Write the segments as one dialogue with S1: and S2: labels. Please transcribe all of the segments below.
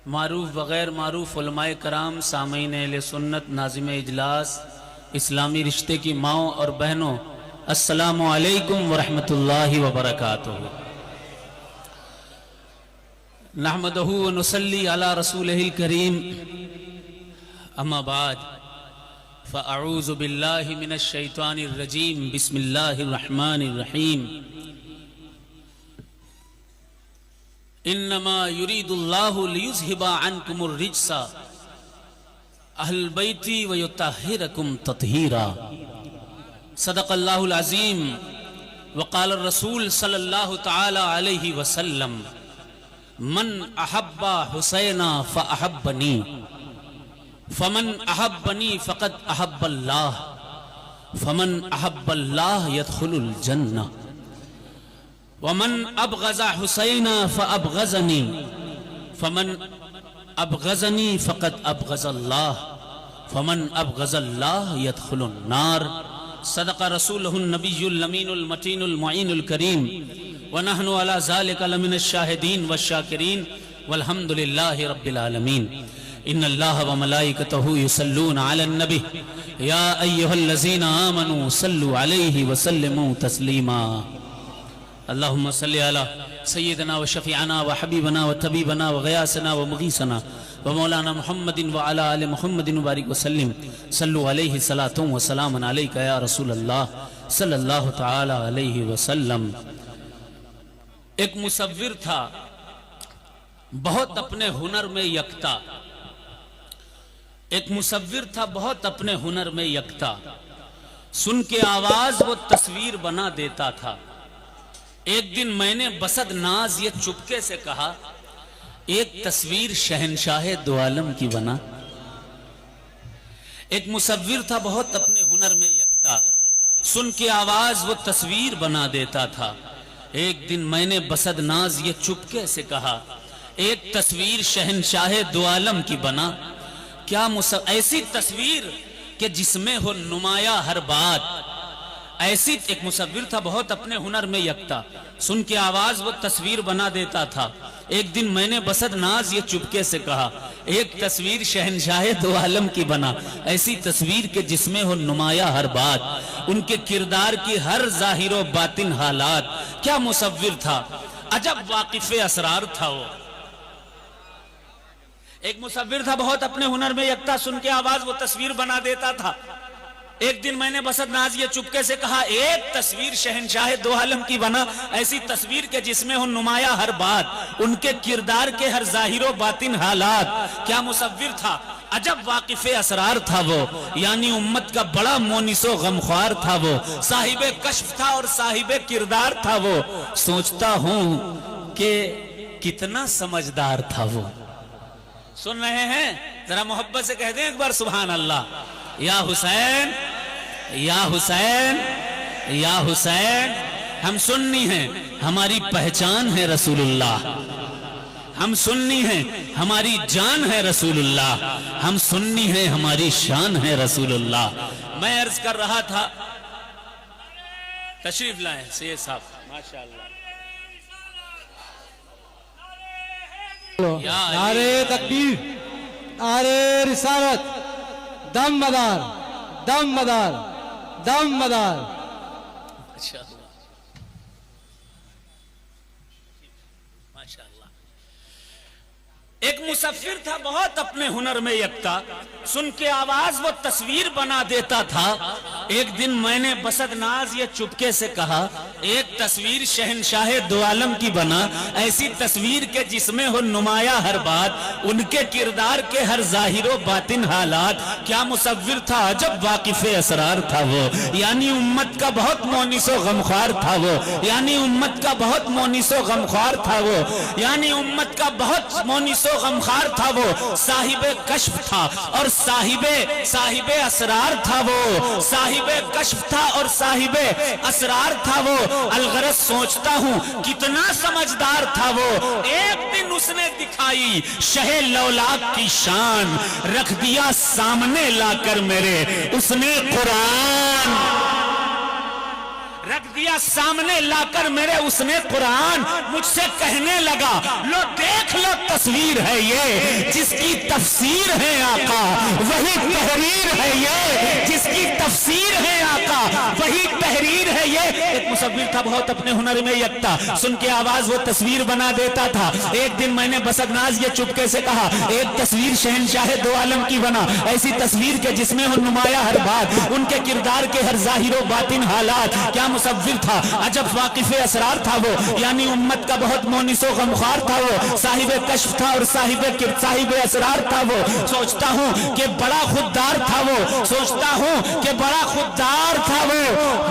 S1: मारूफ बग़ैर मारूफ उलमाए कराम, सामीन अहले सुन्नत, नाज़िम इजलास, इस्लामी रिश्ते की माओं और बहनों, अस्सलामु अलैकुम वरहमतुल्लाहि वबरकातुहू। नहमदहू व नुसल्ली अला रसूलिहिल करीम, अम्मा बाद, फ़अऊज़ु बिल्लाहि मिनश शैतानिर रजीम, बिस्मिल्लाहिर रहमानिर रहीम। इन्नमा युरीदुल्लाहु लियुज़हिबा अन्कुमुर रिज्सा अहल बैती व युत्तहिरकुम तत्हीरा। सदक़ल्लाहुल अज़ीम व क़ाल रसूल सल्लल्लाहु तआला अलैहि वसल्लम, मन अहब्बा हुसैना फ़अहब्बनी, फमन अहब्बनी फ़क़द अहब्बल्लाह, फमन अहब्बल्लाह यदखुलुल जन्नह, वमन अबग़ज़ा हुसैना फ़अबग़ज़नी, फमन अबग़ज़नी फ़क़द अबग़ज़ल्लाह, फमन अबग़ज़ल्लाह यदखुलुन नार। सदक़ रसूलुहुन नबियुल अमीनुल मतीनुल मुईनुल करीम, व नहनु अला ज़ालिका लमिनश शाहिदीन वश्शाकिरीन वल्हम्दुलिल्लाहि रब्बिल आलमीन। इन्नल्लाह व मलाइकतहू युसल्लूना अलन नबी, या अय्युहल्लज़ीना आमनू सल्लु अलैहि व सल्लिमू तस्लीमा। अल्लाहुम्मा सल्लि अला सय्यिदना व शफ़ीअना व हबीबना व तबीबना व ग़यासना व मुग़ीसना व मौलाना मुहम्मदिन व अला आलि मुहम्मदिन व बारिक व सल्लिम। सल्लु अलैहि सलातुन व सलामुन अलैका या रसूलल्लाह सल्लल्लाहु तआला अलैहि वसल्लम। एक मुसव्विर था, बहुत अपने हुनर में यकता। एक मुसव्विर था, बहुत अपने हुनर में यकता। सुन के आवाज वो तस्वीर बना देता था। एक दिन मैंने बसद नाज ये चुपके से कहा, एक तस्वीर शहनशाह दो आलम की बना। एक मुसव्विर था, बहुत अपने हुनर में यकता। सुन के आवाज वो तस्वीर बना देता था। एक दिन मैंने बसद नाज ये चुपके से कहा, एक तस्वीर शहनशाह दो आलम की बना। क्या ऐसी तस्वीर कि जिसमें हो नुमाया हर बात। ऐसी एक मुसव्विर था, बहुत अपने हुनर में यकता। सुन के आवाज वो तस्वीर बना देता था। एक दिन मैंने बसद नाज ये चुपके से कहा, एक तस्वीर शहनशाह दो आलम की बना। ऐसी तस्वीर के जिसमें हो नुमाया हर बात, उनके किरदार की हर जाहिर व बातिन हालात। क्या मुसव्विर था, अजब वाकिफ़े असरार था वो। एक मुसव्विर था, बहुत अपने हुनर में यकता। सुन के आवाज वो तस्वीर बना देता था। एक दिन मैंने बसद नाज ये चुपके से कहा, एक तस्वीर शहनशाह दो आलम की बना। ऐसी तस्वीर के जिसमें हो नुमाया हर बात, उनके किरदार के हर जाहिर बातिन हालात। क्या मुसव्विर था, अजब वाकिफ़े असरार था वो। यानी उम्मत का बड़ा मोनिसो गमख्वार था वो। साहिबे कश्फ था और साहिबे किरदार था वो। सोचता हूं कि कितना समझदार था वो। सुन रहे हैं, जरा मोहब्बत से कह दें एक बार सुभान अल्लाह। या हुसैन, या हुसैन, या हुसैन। हम सुन्नी हैं, हमारी पहचान है रसूलुल्लाह। हम सुन्नी हैं, हमारी जान है रसूलुल्लाह। हम सुन्नी हैं, हमारी शान है रसूलुल्लाह। मैं अर्ज कर रहा था, तशरीफ लाए सैयद साहब, माशाअल्लाह।
S2: नारे तकबीर, नारे रिसालत, दम मदार, दम मदार, दम मदार।
S1: माशाअल्लाह, माशाअल्लाह। एक मुसव्विर था, बहुत अपने हुनर में यकता। सुन के आवाज वो तस्वीर बना देता था। एक दिन मैंने बसद नाज ये चुपके से कहा, एक तस्वीर शहनशाह दो आलम की बना। ऐसी तस्वीर के जिसमें हो नुमाया हर बात, उनके किरदार के हर जाहिरो बातिन हालात। क्या मुसव्विर था, अजब वाकिफ़े असरार था वो। यानी उम्मत का बहुत मोनिसो गमख्वार था वो। यानी उम्मत का बहुत मोनिसो गमख्वार था वो। यानी उम्मत का बहुत मोनिसो गमख्वार था वो। साहिबे कश्फ था और साहिबे असरार था वो। साहिबे कश्फ था और साहिबे असरार था वो। अलगरज सोचता हूँ कितना समझदार था वो। एक दिन उसने दिखाई शहे लौलाक की शान, रख दिया सामने लाकर मेरे उसने कुरान। रख दिया सामने लाकर मेरे उसने कुरान मुझसे कहने लगा, लो देख लो तस्वीर है ये जिसकी तफसीर है आका, वही तहरीर है ये जिसकी तफसीर है आका, वही तहरीर है ये। एक मुसव्विर था बहुत अपने हुनर में यकता, सुन के आवाज वो तस्वीर बना देता था। एक दिन मैंने बसगनाज ये चुपके से कहा, एक तस्वीर शहनशाह दो आलम की बना, ऐसी तस्वीर के जिसमें हो नुमाया हर बात, उनके किरदार के हर जाहिरो बातिन हालात। क्या मुसव्विर था, अजब वाकिफ असरार था वो, यानी उम्मत का बहुत मोनिसो गमखार था वो, साहिब कश्फ था और साहिब असरार था वो। सोचता हूँ कि बड़ा खुददार था वो, सोचता हूँ कि बड़ा खुददार था वो।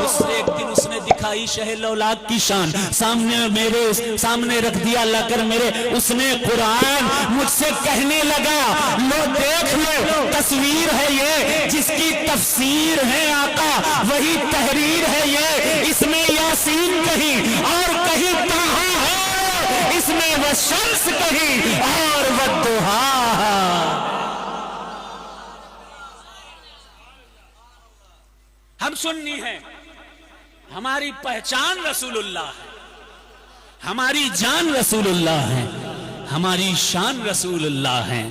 S1: उससे एक दिन उसने दिखाई शहर औलाद की शान, सामने मेरे सामने रख दिया लाकर मेरे उसने कुरान, मुझसे कहने लगा, लो देख लो तस्वीर है ये जिसकी तफसीर है आका, वही तहरीर है ये। इसमें यासीन कहीं और कहीं ताहा है, इसमें वह शम्स कहीं और वह दुहा। हम सुन्नी हैं, हमारी पहचान रसूलुल्लाह है, हमारी जान रसूलुल्लाह है, हमारी शान रसूलुल्लाह है।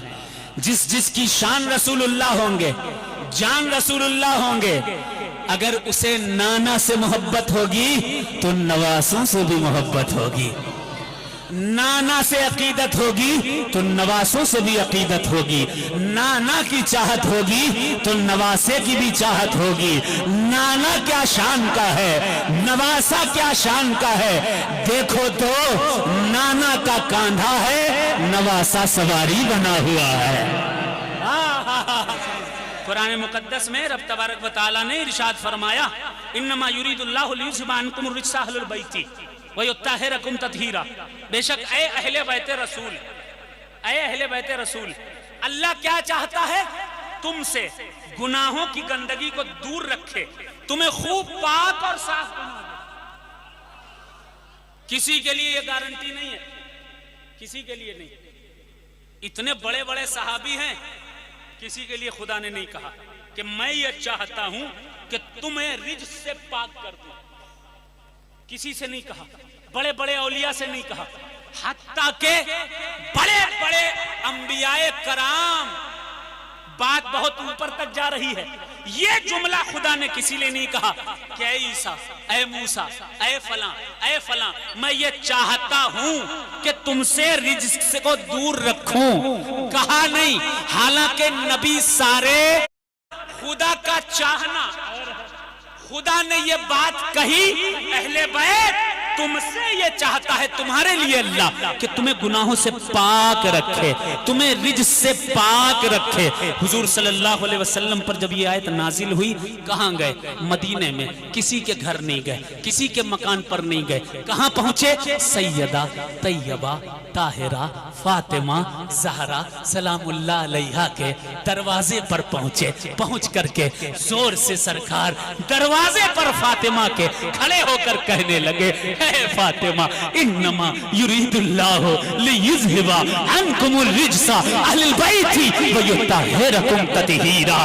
S1: जिसकी शान रसूलुल्लाह होंगे, जान रसूलुल्लाह होंगे, अगर उसे नाना से मोहब्बत होगी तो नवासों से भी मोहब्बत होगी, नाना से अकीदत होगी तो नवासों से भी अकीदत होगी, नाना की चाहत होगी तो नवासे की भी चाहत होगी। नाना क्या शान का है, नवासा क्या शान का है, देखो तो नाना का कांधा है, नवासा सवारी बना हुआ है। कुरान मुकद्दस में रब तबारक व तआला ने इरशाद फरमाया, इन्नमा युरीदुल्लाहु लियुज़हिबा अन्कुम रिज्सा अहलुल बैति व युत्ताहिरकुम तत्हीरा। बेशक ऐ अहले बैते रसूल, ऐ अहले बैते रसूल, अल्लाह क्या चाहता है तुमसे, गुनाहों की गंदगी को दूर रखे, तुम्हें खूब पाक और साफ बनाए। किसी के लिए यह गारंटी नहीं है, किसी के लिए नहीं। इतने बड़े बड़े सहाबी हैं, किसी के लिए खुदा ने नहीं कहा कि मैं ये चाहता हूं कि तुम्हें रिज्स से पाक कर दूं, किसी से नहीं कहा, बड़े बड़े औलिया से नहीं कहा, हत्ता के बड़े बड़े अंबियाए कराम, बात बहुत ऊपर तक जा रही है। ये जुमला खुदा ने किसी ने नहीं कहा कि ऐ ईसा, ऐ मूसा, ऐ फलां, मैं ये चाहता हूं कि तुमसे रिज्क को दूर रखूं, कहा नहीं। हालांकि नबी सारे खुदा का चाहना, खुदा ने ये बात कही, अहले बैत तुमसे ये चाहता है, तुम्हारे लिए अल्लाह, कि तुम्हें गुनाहों से पाक रखे, तुम्हें रिज्क से पाक रखे। हुजूर सल्लल्लाहु अलैहि वसल्लम पर जब ये आयत नाजिल हुई, कहां गए? मदीने में, किसी के घर नहीं गए, किसी के मकान पर नहीं गए, कहां पहुंचे? सैयदा तैयबा ताहिरा फातिमा जहरा सलामुल्लाह अलैहा के दरवाजे पर पहुंचे। पहुंच करके जोर से सरकार दरवाजे पर फातिमा के खड़े होकर कहने लगे, हे फातिमा, इन्नमा युरीदुल्लाहु लियुज़हिबा अन्कुमुर रिज्सा अहलिल बैति व युत्ताहिरकुम तत्हीरा।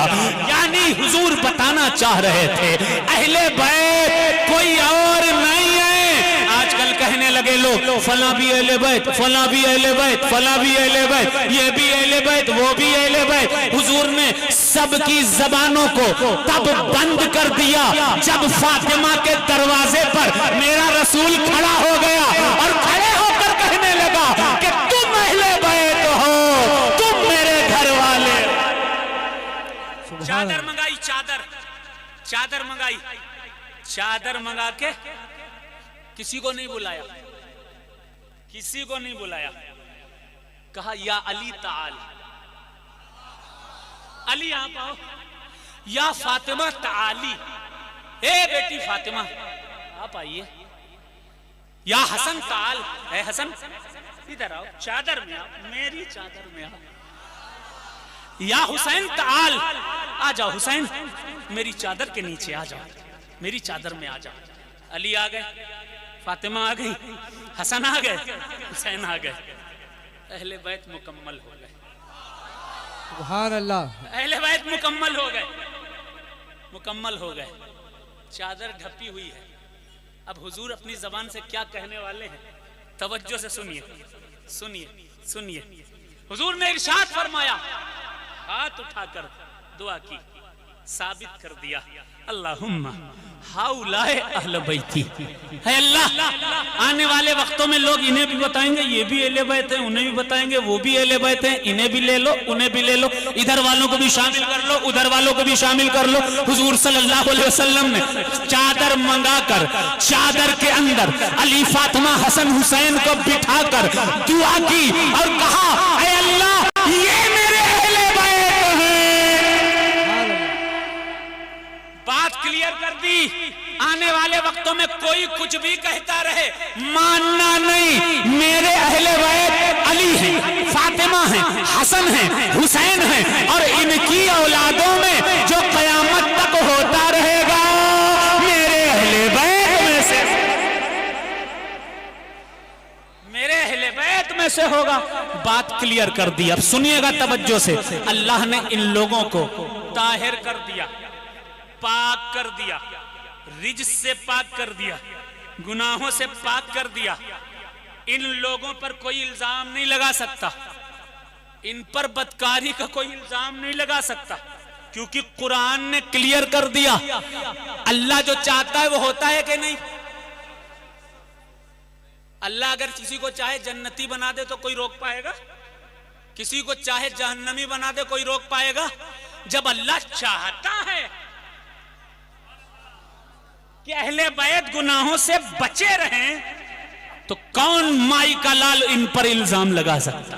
S1: यानी हुजूर बताना चाह रहे थे, अहले बैत कोई और नहीं है। आजकल कहने लगे लोग, फला भी अहले बैत, फला भी अहले बैत, फला भी अहले बैत, ये भी अहले बैत, वो भी अहले बैत। हुजूर ने सबकी जबानों को तब बंद कर दिया जब फातिमा के दरवाजे पर मेरा रसूल खड़ा हो गया और खड़े होकर कहने लगा कि तुम अहले बैत हो, तुम मेरे घर वाले। चादर मंगाई, चादर मंगाई, चादर मंगा के किसी को नहीं बुलाया, किसी को नहीं बुलाया, कहा या अली ताल, अली आप आओ, या फातिमा ताली, ए बेटी फातिमा आप आइए, या हसन ताल, ए हसन इधर आओ, चादर में आओ, मेरी चादर में आओ, या हुसैन ताल, आ जाओ हुसैन, मेरी चादर के नीचे आ जाओ, मेरी चादर में आ जाओ। अली आ गए, फातिमा आ गई, हसन आ गए, हुसैन आ गए, अहले बैत मुकम्मल हो गए।
S2: सुभान अल्लाह,
S1: अहले बैत मुकम्मल हो गए, मुकम्मल हो गए। चादर ढपी हुई है, अब हुजूर अपनी जबान से क्या कहने वाले हैं, तवज्जो से सुनिए सुनिए सुनिए। हुजूर ने इरशाद फरमाया, हाथ उठाकर दुआ की, साबित कर दिया, अल्लाहुम्मा हाउलाए अहले बैती। है अल्लाह, आने वाले वक्तों में लोग इन्हें भी बताएंगे, ये भी अहले बैत हैं, उन्हें भी बताएंगे वो भी अहले बैत हैं, इन्हें भी ले लो उन्हें भी ले लो, इधर वालों को भी शामिल कर लो उधर वालों को भी शामिल कर लो। हुजूर सल्लल्लाहु अलैहि वसल्लम ने चादर मंगाकर चादर के अंदर अली फातिमा हसन हुसैन को बिठाकर दुआ की और कहा, ऐ अल्लाह ये मेरे अहले बैत हैं। बात क्लियर कर दी। आने वाले वक्तों में कोई कुछ भी कहता रहे, मानना नहीं, मेरे अहले बैत अली हैं, फातिमा हैं, हसन हैं, हुसैन हैं और इनकी औलादों में जो कयामत तक होता रहेगा मेरे अहले बैत में से, मेरे अहले बैत में से होगा। बात क्लियर कर दी। अब सुनिएगा तवज्जो से। अल्लाह ने इन लोगों को ताहिर कर दिया, पाक कर दिया, रिज्स से पाक कर दिया, गुनाहों से पाक कर दिया। इन लोगों पर कोई इल्जाम नहीं लगा सकता, इन पर बदकारी का कोई इल्जाम नहीं लगा सकता, क्योंकि कुरान ने क्लियर कर दिया। अल्लाह जो चाहता है वो होता है कि नहीं? अल्लाह अगर किसी को चाहे जन्नती बना दे तो कोई रोक पाएगा? किसी को चाहे जहन्नमी बना दे कोई रोक पाएगा? जब अल्लाह चाहता है कि अहले बैत गुनाहों से बचे रहें तो कौन माई का लाल इन पर इल्जाम लगा सकता?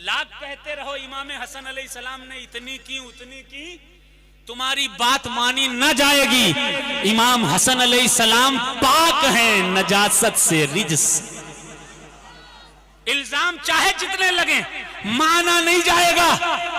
S1: लाख कहते रहो इमाम हसन अलैहिस्सलाम ने इतनी की उतनी की, तुम्हारी बात मानी न जाएगी। इमाम हसन अलैहिस्सलाम पाक हैं नजासत से, रिज्स। इल्जाम चाहे जितने लगे माना नहीं जाएगा,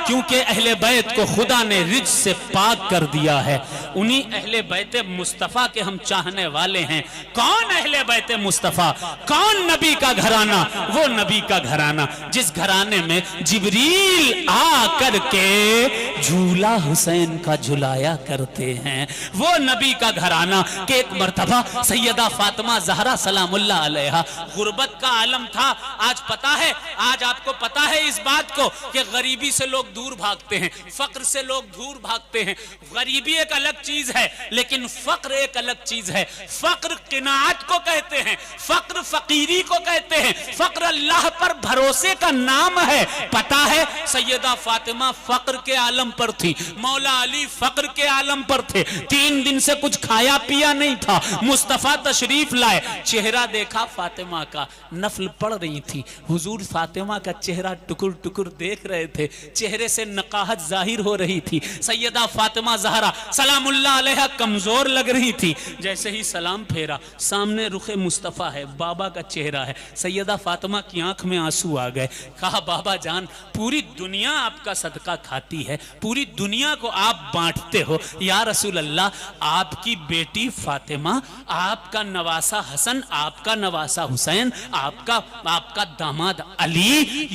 S1: क्योंकि अहले बैत को खुदा ने रिज्स से पाक कर दिया है। उन्हीं अहले बैत मुस्तफा के हम चाहने वाले हैं। कौन अहले बैत मुस्तफा? कौन नबी का घराना? वो नबी का घराना जिस घराने में जिब्रील आ करके झूला हुसैन का झुलाया करते हैं। वो नबी का घराना के एक मर्तबा सैयदा फातिमा ज़हरा सलामुल्लाह अलैहा गुर्बत का आलम था। आज पता है, आज आपको पता है इस बात को कि गरीबी से लोग दूर भागते हैं, फक्र से लोग दूर भागते हैं। गरीबी एक अलग चीज है, लेकिन फक्र एक अलग चीज है। फक्र किनात को कहते हैं, फक्र फकीरी को कहते हैं, फक्र अल्लाह पर भरोसे का नाम है। पता है सैयदा फातिमा फक्र के आलम पर थी, मौला अली फक्र के आलम पर थे। 3 दिन से कुछ खाया पिया नहीं था। मुस्तफा तशरीफ लाए, चेहरा देखा फातिमा का, नफल पड़ रही थी। हुजूर फातिमा का चेहरा टुकुर टुकुर देख रहे थे, चेहरे से नकाहत जाहिर हो रही थी। सैयदा फातिमा ज़हरा सलामुल्लाह अलैहा कमजोर लग रही थी। जैसे ही सलाम फेरा, सामने रुखे मुस्तफ़ा है, बाबा का चेहरा है। सैयदा फातिमा की आंख में आंसू आ गए। कहा, बाबा जान, पूरी दुनिया आपका सदका खाती है, पूरी दुनिया को आप बांटते हो। या रसूल अल्लाह, आपकी बेटी फातिमा, आपका नवासा हसन, आपका नवासा हुसैन, आपका दामाद अली,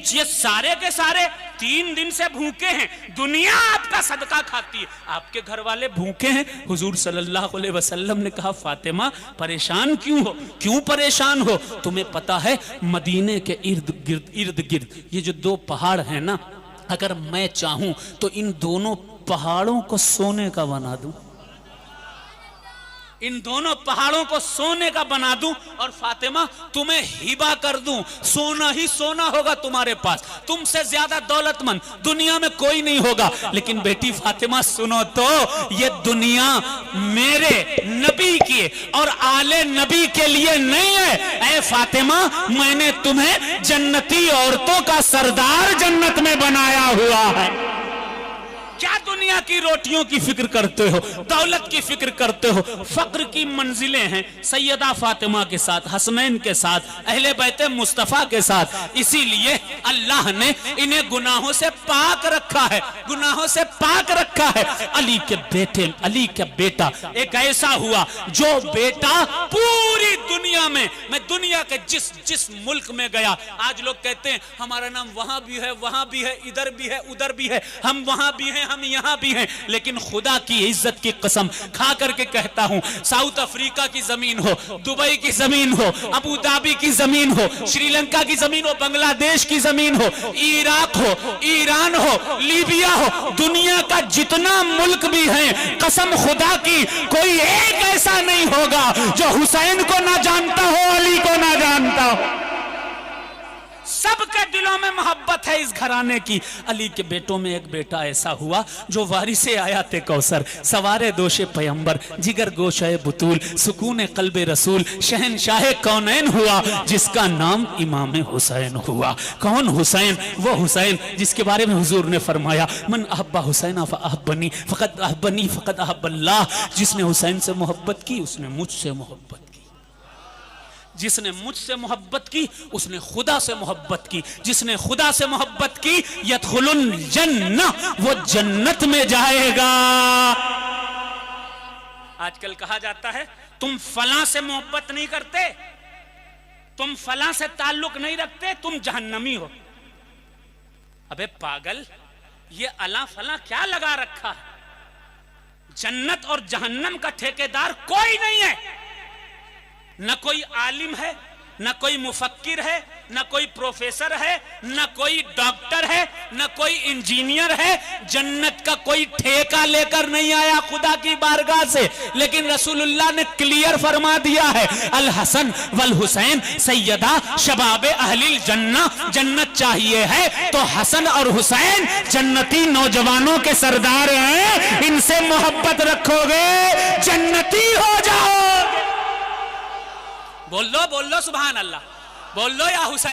S1: ये सारे के सारे 3 दिन से भूखे हैं। दुनिया आपका सदका खाती है, आपके घर वाले भूखे हैं। हुजूर सल्लल्लाहु अलैहि वसल्लम ने कहा, फातिमा परेशान क्यों हो? क्यों परेशान हो? तुम्हें पता है मदीने के इर्द गिर्द ये जो 2 पहाड़ हैं ना, अगर मैं चाहूं तो इन दोनों पहाड़ों को सोने का बना दूं, इन दोनों पहाड़ों को सोने का बना दूं और फातिमा तुम्हें हिबा कर दूं। सोना ही सोना होगा तुम्हारे पास, तुमसे ज्यादा दौलतमंद दुनिया में कोई नहीं होगा। लेकिन बेटी फातिमा सुनो तो, ये दुनिया मेरे नबी की और आले नबी के लिए नहीं है। ऐ फातिमा, मैंने तुम्हें जन्नती औरतों का सरदार जन्नत में बनाया हुआ है। क्या दुनिया की रोटियों की फिक्र करते हो, दौलत की फिक्र करते हो? फक्र की मंजिलें हैं सैयदा फातिमा के साथ, हसनैन के साथ, अहले बैत मुस्तफा के साथ। इसीलिए अल्लाह ने इन्हें गुनाहों से पाक रखा है, गुनाहों से पाक रखा है। अली के बेटे, अली का बेटा एक ऐसा हुआ जो बेटा पूरी दुनिया में, मैं दुनिया के जिस जिस मुल्क में गया, आज लोग कहते हैं हमारा नाम वहां भी है, वहां भी है, इधर भी है, उधर भी है, हम वहां भी हैं, हम यहां भी हैं, लेकिन खुदा की इज्जत की कसम खा करके कहता हूं, साउथ अफ्रीका की जमीन हो, दुबई की जमीन हो, अबू धाबी की जमीन हो, श्रीलंका की जमीन हो, बांग्लादेश की जमीन हो, इराक हो, ईरान हो, लीबिया हो, दुनिया का जितना मुल्क भी है, कसम खुदा की कोई एक ऐसा नहीं होगा जो हुसैन को ना जानता हो, अली को ना जानता हो। सबके दिलों में मोहब्बत है इस घराने की। अली के बेटों में एक बेटा ऐसा हुआ जो वारिसे आयाते कौसर, सवारे दोषे पैगंबर, जिगर गोशे बुतूल, सुकून कल्बे रसूल, शहनशाह कौनैन हुआ, जिसका नाम इमाम हुसैन हुआ। कौन हुसैन? वो हुसैन जिसके बारे में हुजूर ने फरमाया, मन अहब्बा हुसैन फअहब्बनी फक़द अहब्बनी फक़द अहब्बल्लाह। जिसने हुसैन से मोहब्बत की उसने मुझसे मोहब्बत की, जिसने मुझसे मोहब्बत की उसने खुदा से मोहब्बत की, जिसने खुदा से मोहब्बत की यदखुलुल जन्नह, वो जन्नत में जाएगा। आजकल कहा जाता है तुम फलां से मोहब्बत नहीं करते, तुम फलां से ताल्लुक नहीं रखते, तुम जहन्नमी हो। अबे पागल, ये अला फला क्या लगा रखा है? जन्नत और जहन्नम का ठेकेदार कोई नहीं है। न कोई आलिम है, न कोई मुफक्किर है, न कोई प्रोफेसर है, न कोई डॉक्टर है, न कोई इंजीनियर है। जन्नत का कोई ठेका लेकर नहीं आया खुदा की बारगाह से, लेकिन रसूलुल्लाह ने क्लियर फरमा दिया है, अल हसन वल हुसैन सैयदा शबाबे अहलिल जन्नह। जन्नत चाहिए है तो हसन और हुसैन जन्नती नौजवानों के सरदार हैं, इनसे मोहब्बत रखोगे जन्नती हो जाओगे। बोल लो सुभान अल्लाह, बोल लो या हुसैन।